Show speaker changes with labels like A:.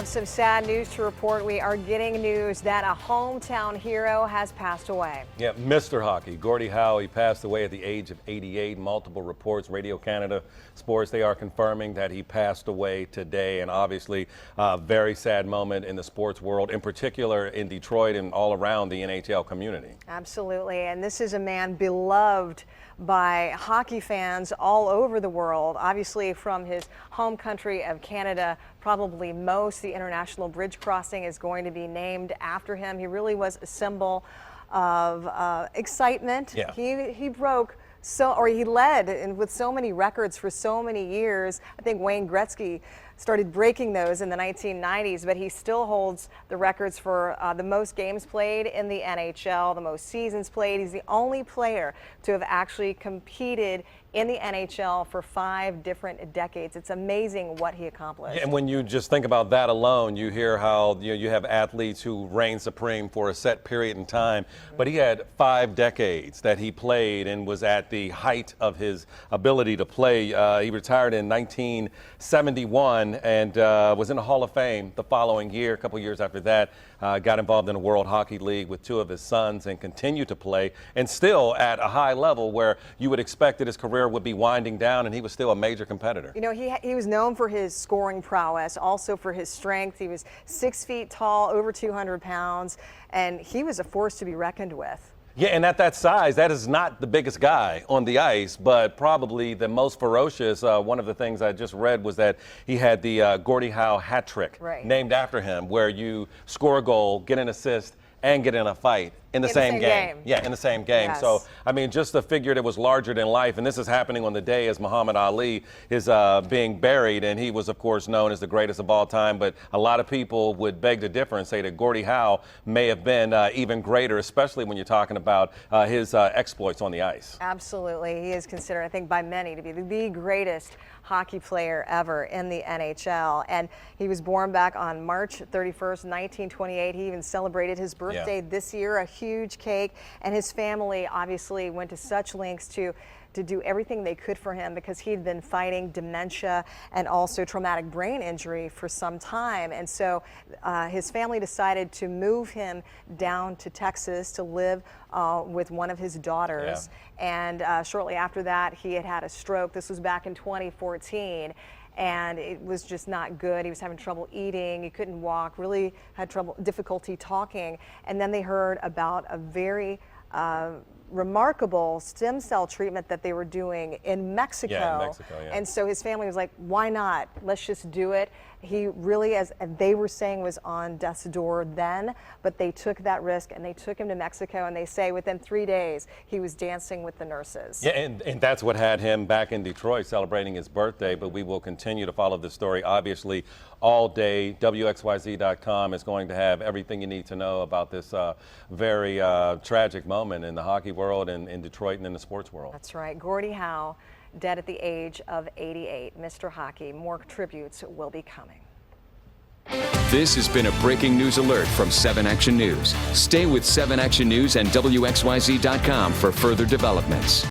A: some sad news to report. We are getting news that a hometown hero has passed away.
B: Yeah, Mr. Hockey, Gordie Howe, he passed away at the age of 88. Multiple reports, Radio Canada Sports, they are confirming that he passed away today. And obviously, a very sad moment in the sports world, in particular in Detroit and all around the NHL community.
A: Absolutely. And this is a man beloved by hockey fans all over the world. Obviously, from his home country of Canada, probably most, the International Bridge Crossing is going to be named after him. He really was a symbol of excitement.
B: Yeah.
A: He broke he led with so many records for so many years. I think Wayne Gretzky started breaking those in the 1990s, but he still holds the records for the most games played in the NHL, the most seasons played. He's the only player to have actually competed in the NHL for 5 different decades. It's amazing what he accomplished.
B: Yeah, and when you just think about that alone, you hear how you have athletes who reign supreme for a set period in time, but he had 5 decades that he played and was at the height of his ability to play. He retired in 1971 and was in the Hall of Fame the following year. A couple years after that, got involved in the World Hockey League with 2 of his sons and continued to play, and still at a high level where you would expect that his career would be winding down, and he was still a major competitor.
A: You know, he was known for his scoring prowess, also for his strength. He was 6 feet tall, over 200 pounds, and he was a force to be reckoned with.
B: Yeah, and at that size, that is not the biggest guy on the ice, but probably the most ferocious. One of the things I just read was that he had the Gordie Howe hat trick named after him, where you score a goal, get an assist, and get in a fight in the same game. Yeah, in the same game.
A: Yes.
B: So, I mean, just a figure that was larger than life. And this is happening on the day as Muhammad Ali is being buried. And he was, of course, known as the greatest of all time. But a lot of people would beg to differ and say that Gordie Howe may have been even greater, especially when you're talking about his exploits on the ice.
A: Absolutely. He is considered, I think, by many to be the greatest hockey player ever in the NHL. And he was born back on March 31st, 1928. He even celebrated his birthday this year, a huge cake, and his family obviously went to such lengths to do everything they could for him, because he'd been fighting dementia and also traumatic brain injury for some time. And so his family decided to move him down to Texas to live with one of his daughters. And shortly after that, he had a stroke. This was back in 2014. And it was just not good. He was having trouble eating. He couldn't walk, really had difficulty talking. And then they heard about a very remarkable stem cell treatment that they were doing in Mexico.
B: Yeah, in Mexico, yeah.
A: And so his family was like, why not? Let's just do it. He really, as they were saying, was on death's door then, but they took that risk and they took him to Mexico, and they say within 3 days he was dancing with the nurses.
B: Yeah, and that's what had him back in Detroit celebrating his birthday. But we will continue to follow this story, obviously, all day. WXYZ.com is going to have everything you need to know about this very tragic moment in the hockey world and in Detroit and in the sports world.
A: That's right. Gordie Howe, dead at the age of 88. Mr. Hockey. More tributes will be coming.
C: This has been a breaking news alert from 7 Action News. Stay with 7 Action News and WXYZ.com for further developments.